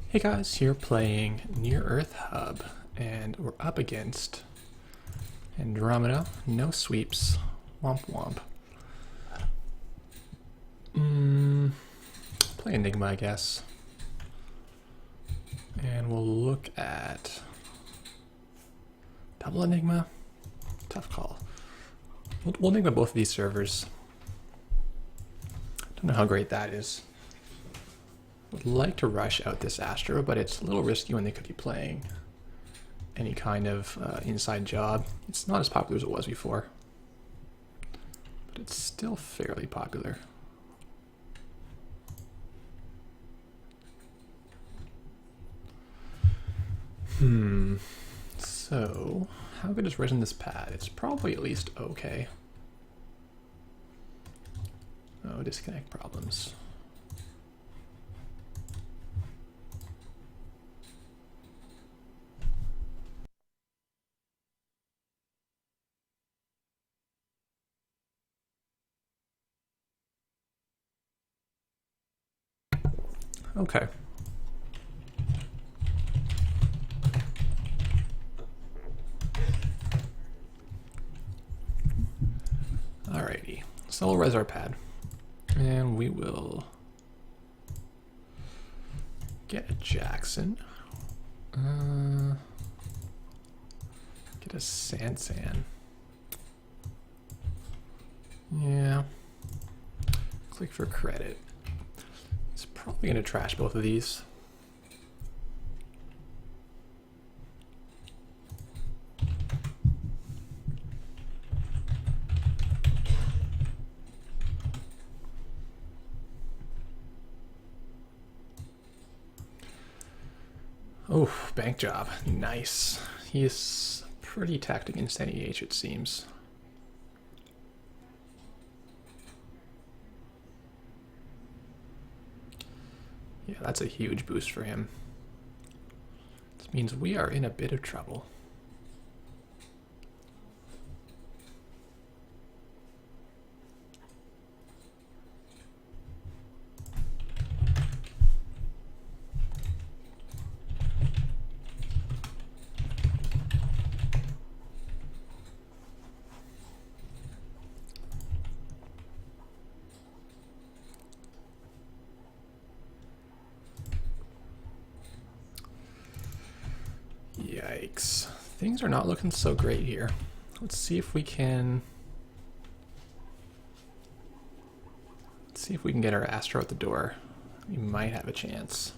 Hey guys, here playing Near Earth Hub, and we're up against Andromeda, no sweeps, womp womp. Play Enigma, I guess. And we'll look at double Enigma. Tough call. We'll Enigma both of these servers. Don't know how great that is. Would like to rush out this Astro, but it's a little risky when they could be playing any kind of inside job. It's not as popular as it was before, but it's still fairly popular. So, how good is resing this pad? It's probably at least okay. Oh, disconnect problems. Okay. Alrighty. So we'll res our pad. And we will get a Jackson. Get a Sansan. Yeah. Click for credit. It's probably going to trash both of these. Oh, bank job. Nice. He is pretty tacked against NEH, it seems. Yeah, that's a huge boost for him. This means we are in a bit of trouble. Yikes. Things are not looking so great here. Let's see if we can... get our Astro at the door. We might have a chance.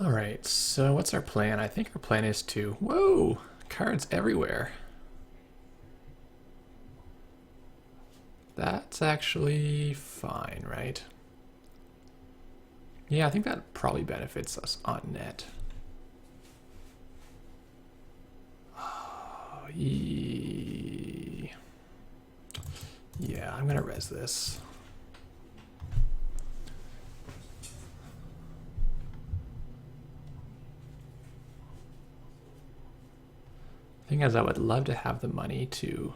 Alright, so what's our plan? I think our plan is to... Whoa! Cards everywhere. That's actually fine, right? Yeah, I think that probably benefits us on net. Oh, yeah, I'm gonna res this. Thing is, I would love to have the money to...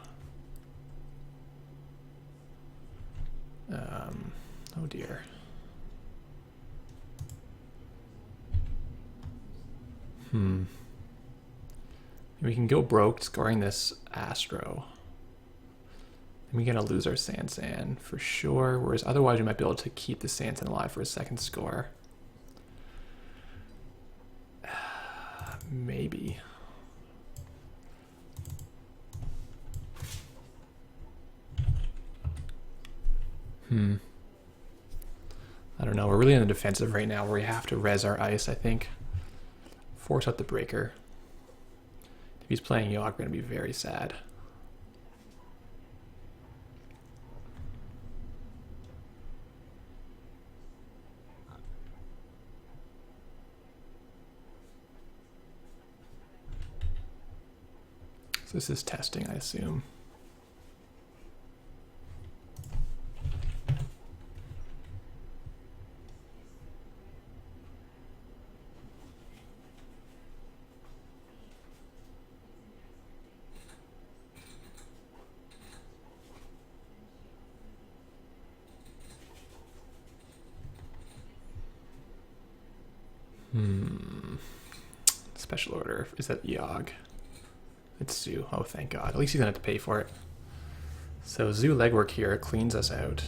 oh dear. We can go broke scoring this Astro. And we're gonna lose our Sansan for sure, whereas otherwise we might be able to keep the Sansan alive for a second score. Maybe. I don't know. We're really in the defensive right now where we have to res our ice, I think. Force out the breaker. If he's playing Yogg, we're going to be very sad. This is testing, I assume. Special order. Is that Yogg? It's Zoo. Oh, thank God. At least he's gonna have to pay for it. So Zoo legwork here cleans us out.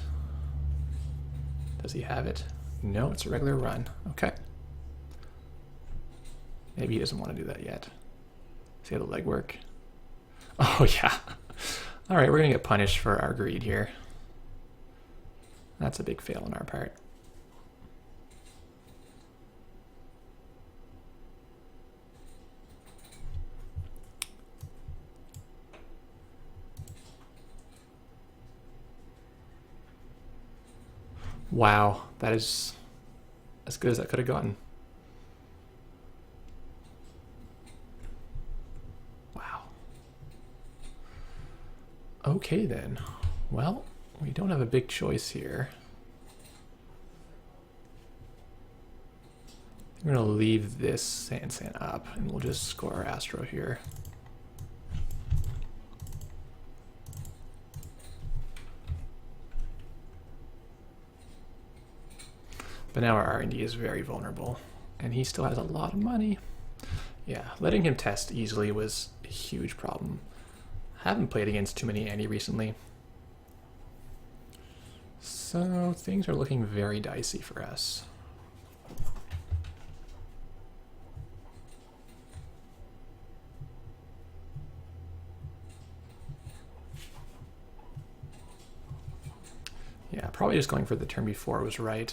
Does he have it? No, it's a regular run. Okay. Maybe he doesn't want to do that yet. Does he have the legwork? Oh, yeah. All right, we're gonna get punished for our greed here. That's a big fail on our part. Wow, that is as good as I could have gotten. Wow. Okay then. Well, we don't have a big choice here. We're gonna leave this Sand up and we'll just score our Astro here. But now our R&D is very vulnerable, and he still has a lot of money. Yeah, letting him test easily was a huge problem. Haven't played against too many Andy recently. So things are looking very dicey for us. Yeah, probably just going for the turn before was right.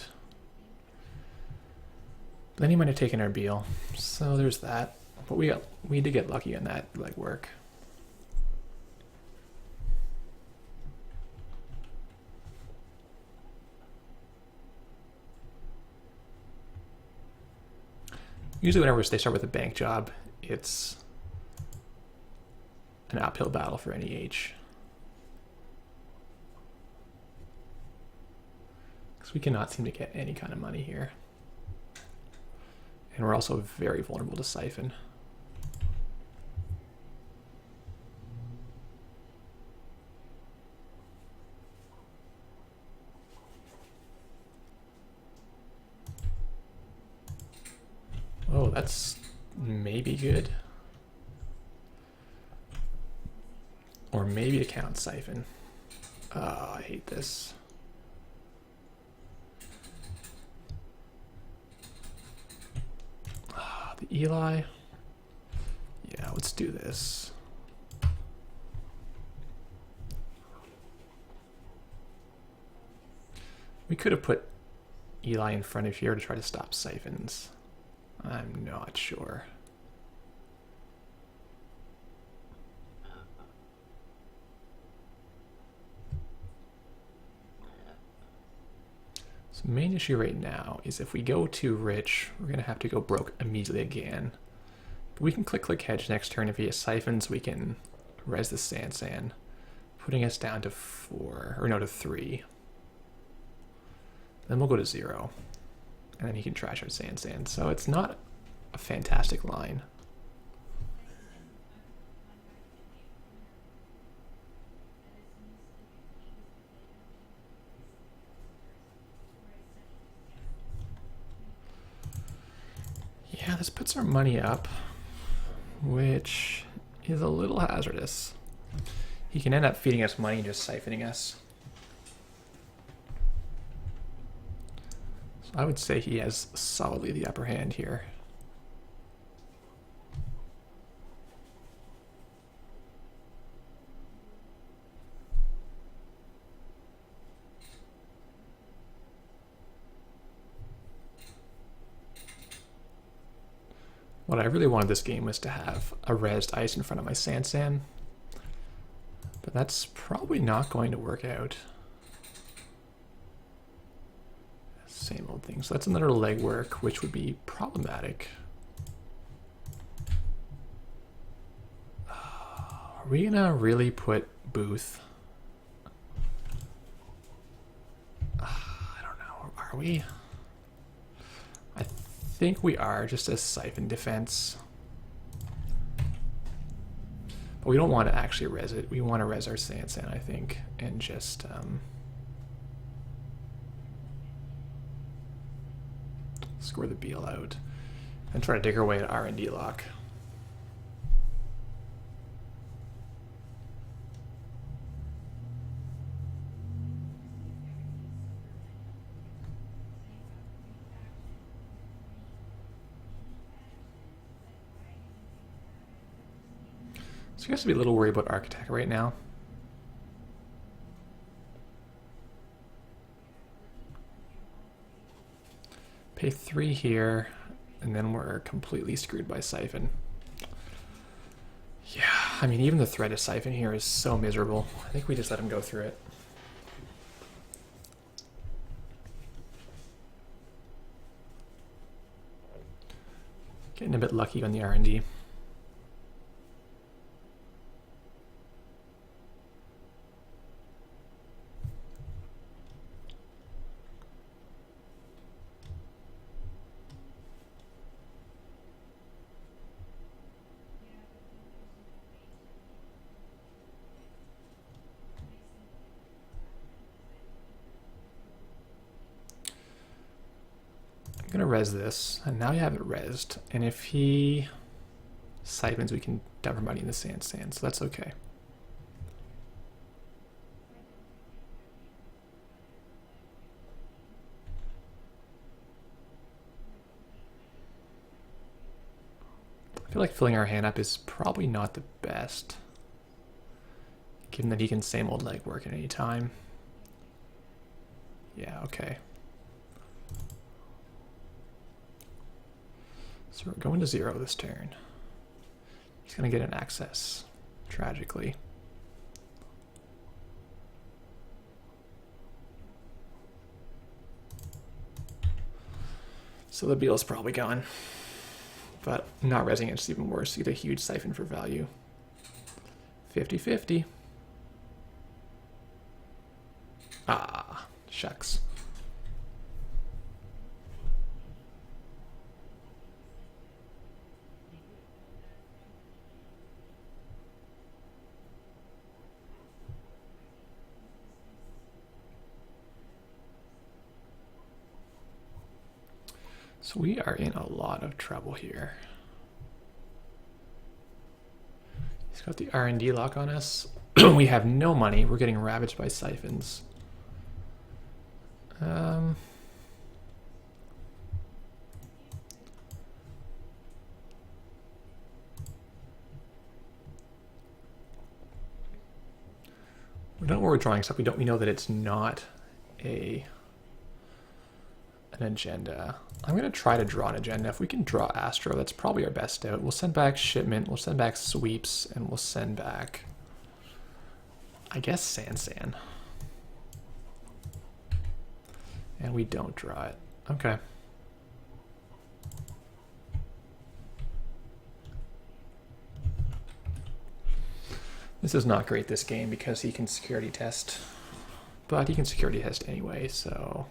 Then he might have taken our Beal, so there's that. But we did get lucky on that legwork. Usually whenever they start with a bank job, it's an uphill battle for any H. Because we cannot seem to get any kind of money here. And we're also very vulnerable to Siphon. Oh, that's maybe good. Or maybe to count Siphon. Oh, I hate this. The Eli. Yeah, let's do this. We could have put Eli in front of here to try to stop Siphons. I'm not sure. So the main issue right now is if we go too rich, we're going to have to go broke immediately again. But we can click hedge next turn. If he has Siphons, we can res the Sand, putting us down to 4, or no, to 3. Then we'll go to 0. And then he can trash our Sand. So it's not a fantastic line. Yeah, this puts our money up, which is a little hazardous. He can end up feeding us money and just siphoning us. So I would say he has solidly the upper hand here. What I really wanted this game was to have a rezzed ice in front of my Sand, but that's probably not going to work out. Same old thing. So that's another legwork, which would be problematic. Are Are we gonna really put Booth? I don't know. Are we? I think we are, just as Siphon defense. But we don't want to actually res it. We want to res our Sansan, I think, and just score the Beal out and try to dig our way to R&D lock. So you have to be a little worried about Architect right now. Pay 3 here, and then we're completely screwed by Siphon. Yeah, I mean, even the threat of Siphon here is so miserable. I think we just let him go through it. Getting a bit lucky on the R&D. I'm gonna res this, and now you have it resed. And if he siphons, we can dump our money in the sand, so that's okay. I feel like filling our hand up is probably not the best, given that he can same old legwork at any time. Yeah, okay. So we're going to 0 this turn. He's going to get an access, tragically. So the Beal's probably gone. But not resing it's even worse. You get a huge siphon for value. 50-50. Ah, shucks. So we are in a lot of trouble here. He's got the R&D lock on us. We have no money. We're getting ravaged by siphons. We don't know where we're drawing stuff. We know that it's not an agenda. I'm going to try to draw an agenda. If we can draw Astro, that's probably our best out. We'll send back Shipment, we'll send back Sweeps, and we'll send back, I guess, Sansan. And we don't draw it. Okay. This is not great, this game, because he can security test. But he can security test anyway, so...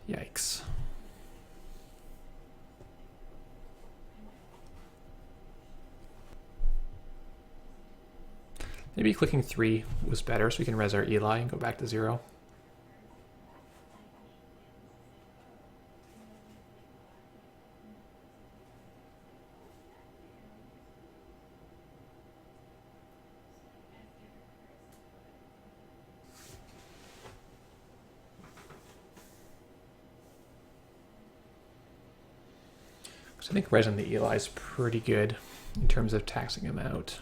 Yikes. Maybe clicking 3 was better so we can res our Eli and go back to 0. So I think resing the Eli is pretty good in terms of taxing him out.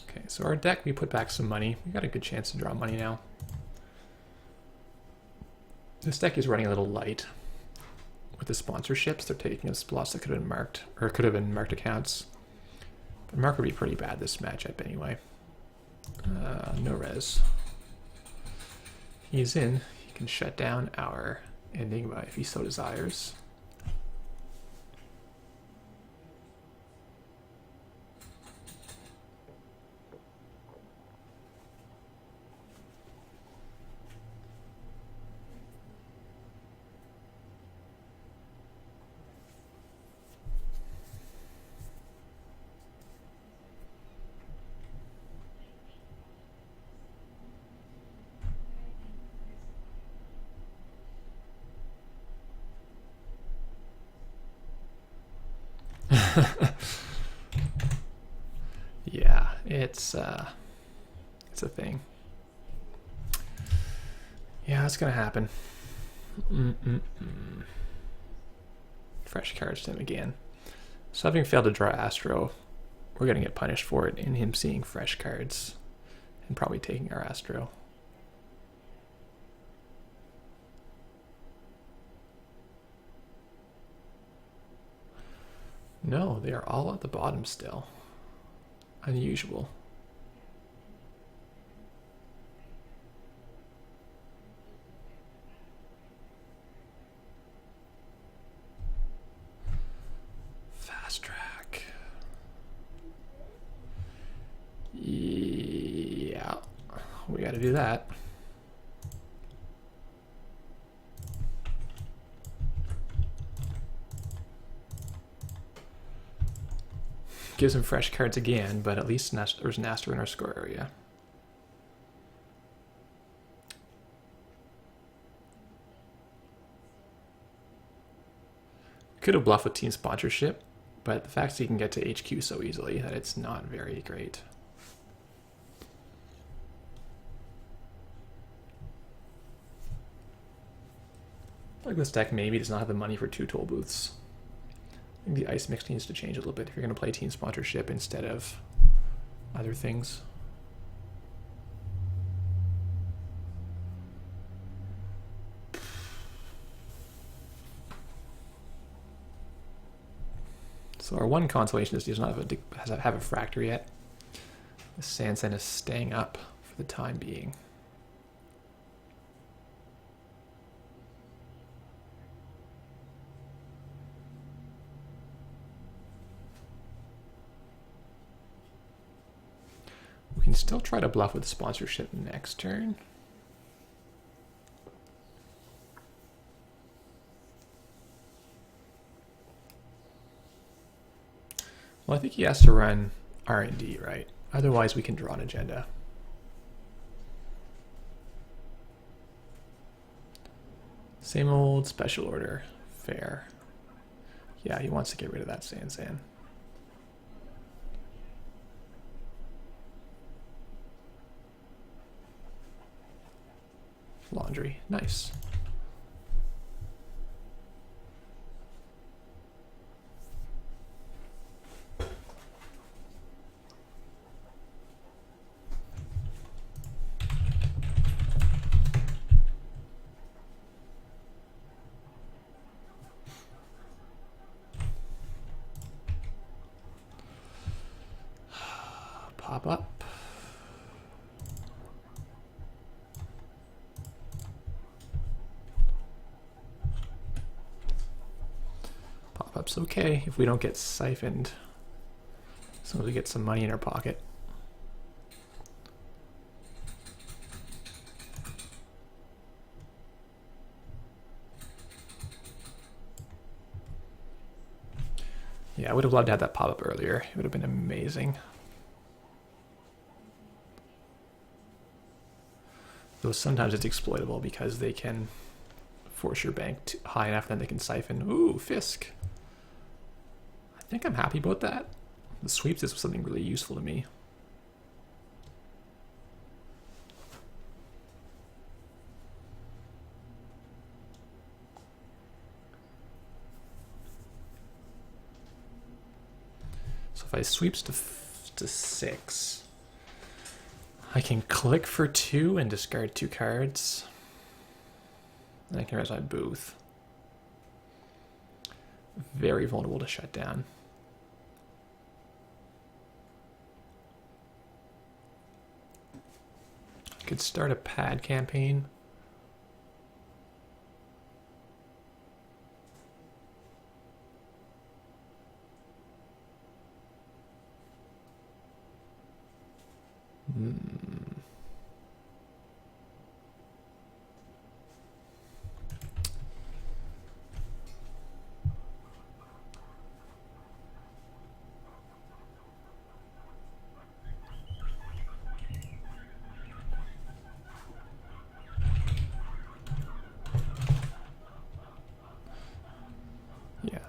Okay, so our deck, we put back some money. We got a good chance to draw money now. This deck is running a little light with the sponsorships. They're taking us slots that could have been marked, or could have been marked accounts. But mark would be pretty bad this matchup anyway. No res. He's in. He can shut down our Enigma if he so desires. Yeah, it's a thing. Yeah, it's gonna happen. Fresh cards to him again. So having failed to draw Astro, we're gonna get punished for it in him seeing fresh cards and probably taking our Astro. No, they are all at the bottom still. Unusual. Fast track. Yeah, we got to do that. Gives him fresh cards again, but at least there's an Astro in our score area. Could have bluffed with team sponsorship, but the fact that he can get to HQ so easily that it's not very great. Like this deck maybe does not have the money for 2 toll booths. I think the ice mix needs to change a little bit if you're going to play team sponsorship instead of other things. So our one consolation is he does not have a fractor yet. The Sansan is staying up for the time being. We can still try to bluff with sponsorship next turn. Well, I think he has to run R&D, right? Otherwise, we can draw an agenda. Same old special order. Fair. Yeah, he wants to get rid of that Sansan. Laundry. Nice. Pop up. Pop-up's okay if we don't get siphoned. As long as we get some money in our pocket. Yeah, I would have loved to have that pop-up earlier. It would have been amazing. Though sometimes it's exploitable because they can force your bank high enough, then they can siphon. Ooh, Fisk. I think I'm happy about that. The sweeps is something really useful to me. So if I sweeps to 6, I can click for 2 and discard 2 cards. And I can raise my booth. Very vulnerable to shut down. I could start a pad campaign. Yeah,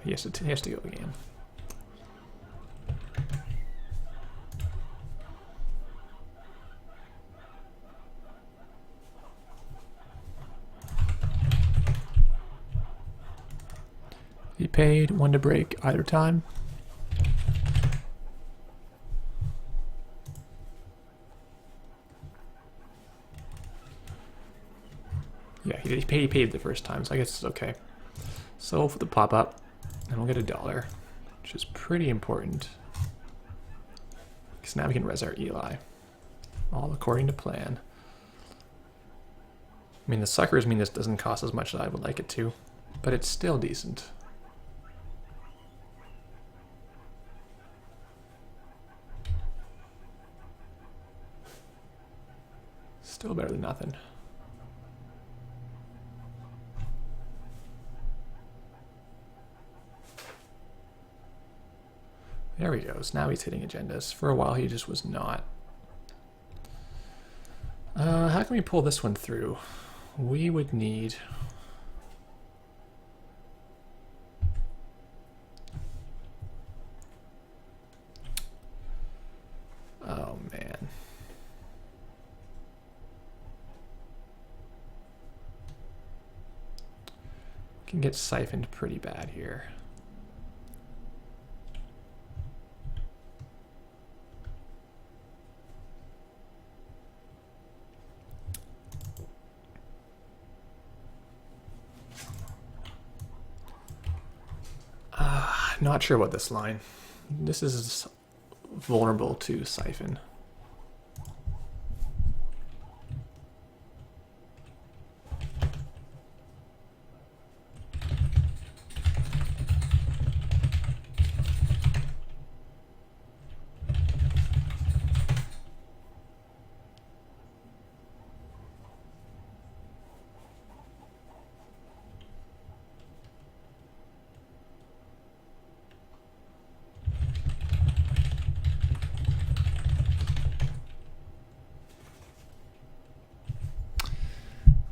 he has to go again. He paid 1 to break either time. Yeah, he paid the first time, so I guess it's okay. So for the pop-up, and we'll get $1, which is pretty important. Because now we can res our Eli. All according to plan. I mean, the suckers mean this doesn't cost as much as I would like it to, but it's still decent. Still better than nothing. There he goes. Now he's hitting agendas. For a while he just was not. How can we pull this one through? We would need... Oh, man. Can get siphoned pretty bad here. Not sure about this line. This is vulnerable to siphon.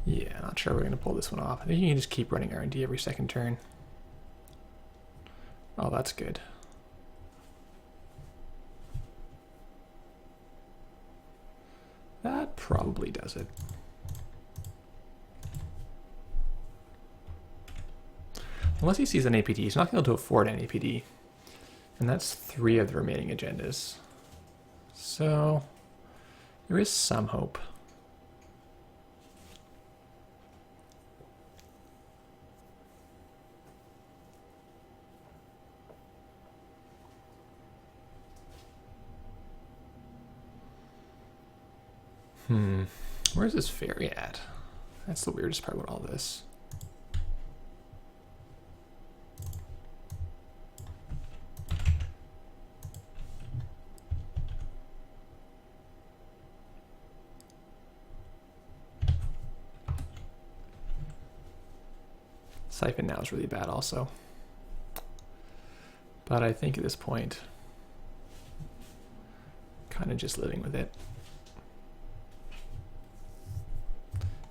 Yeah, not sure we're going to pull this one off. I think you can just keep running R&D every second turn. Oh, that's good. That probably does it. Unless he sees an APD, he's not going to be able to afford an APD. And that's 3 of the remaining agendas. So, there is some hope. Where's this ferry at? That's the weirdest part about all this. Siphon now is really bad also. But I think at this point, kind of just living with it.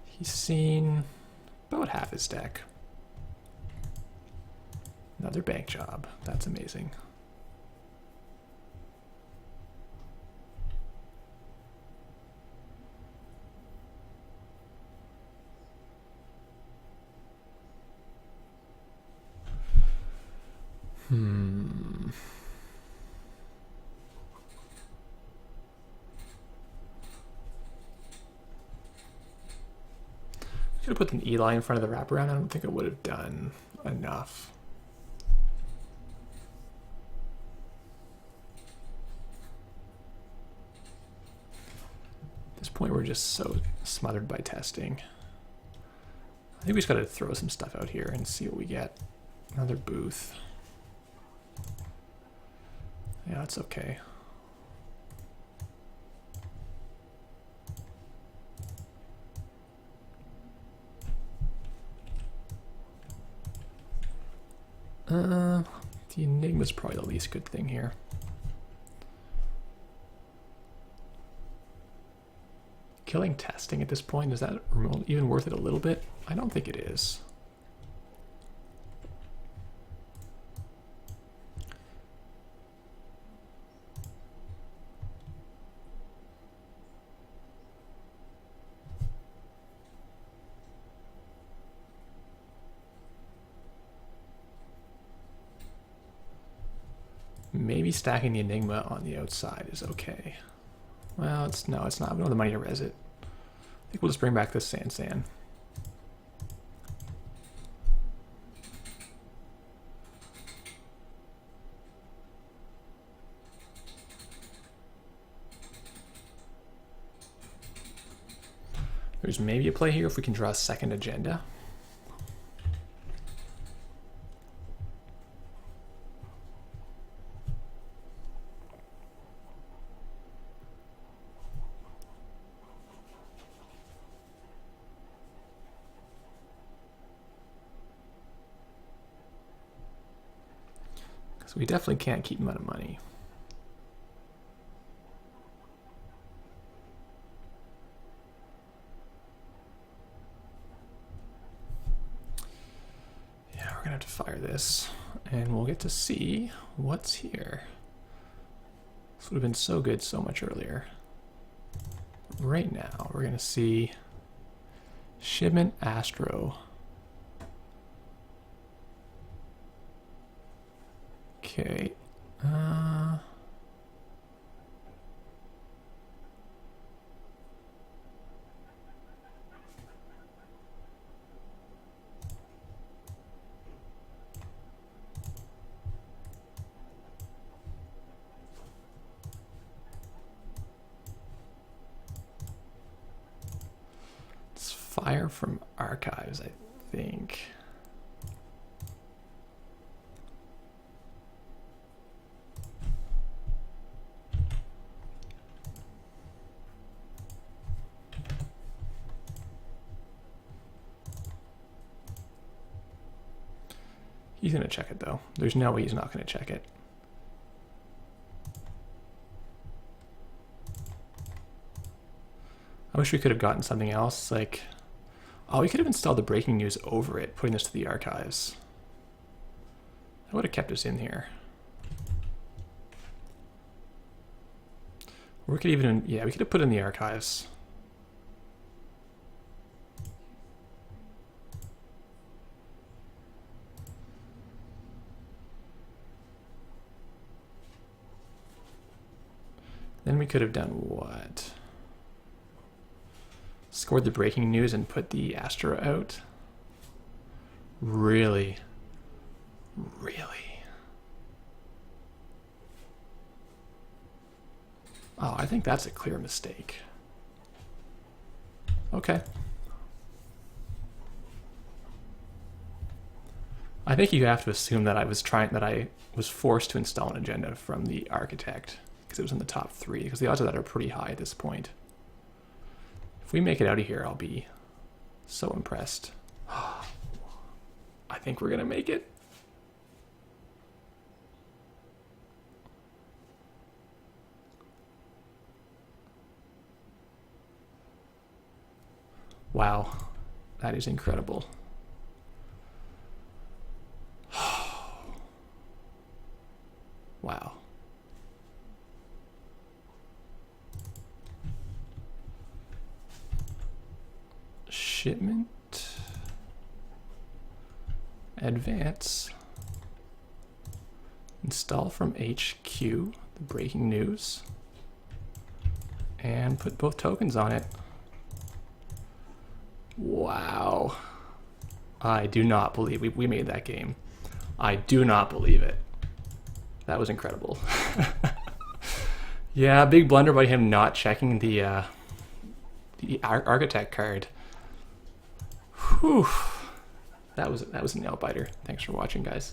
He's seen about half his deck. Another bank job. That's amazing. Could have put an Eli in front of the wraparound. I don't think it would have done enough. At this point, we're just so smothered by testing. I think we just got to throw some stuff out here and see what we get. Another booth. Yeah, that's okay. The Enigma's probably the least good thing here. Killing testing at this point, is that even worth it a little bit? I don't think it is. Maybe stacking the Enigma on the outside is okay. Well, no, it's not. We don't have the money to res it. I think we'll just bring back this Sand. There's maybe a play here if we can draw a second agenda. So we definitely can't keep him out of money. Yeah, we're gonna have to fire this, and we'll get to see what's here. This would have been so good so much earlier. Right now, we're gonna see Shipment Astro. Okay. It's fire from archives, I think. He's going to check it, though. There's no way he's not going to check it. I wish we could have gotten something else. Like, oh, we could have installed the breaking news over it, putting this to the archives. That would have kept us in here. Or we could even, yeah, we could have put it in the archives. Then we could have done what? Scored the breaking news and put the Astro out? Really? Really? Oh, I think that's a clear mistake. Okay. I think you have to assume that I was forced to install an agenda from the architect because it was in the top 3, because the odds of that are pretty high at this point. If we make it out of here, I'll be so impressed. I think we're gonna make it. Wow, that is incredible. Wow. Shipment. Advance. Install from HQ, the breaking news. And put both tokens on it. Wow. I do not believe we made that game. I do not believe it. That was incredible. Yeah, big blunder by him not checking the architect card. Whew. That was a nail biter. Thanks for watching, guys.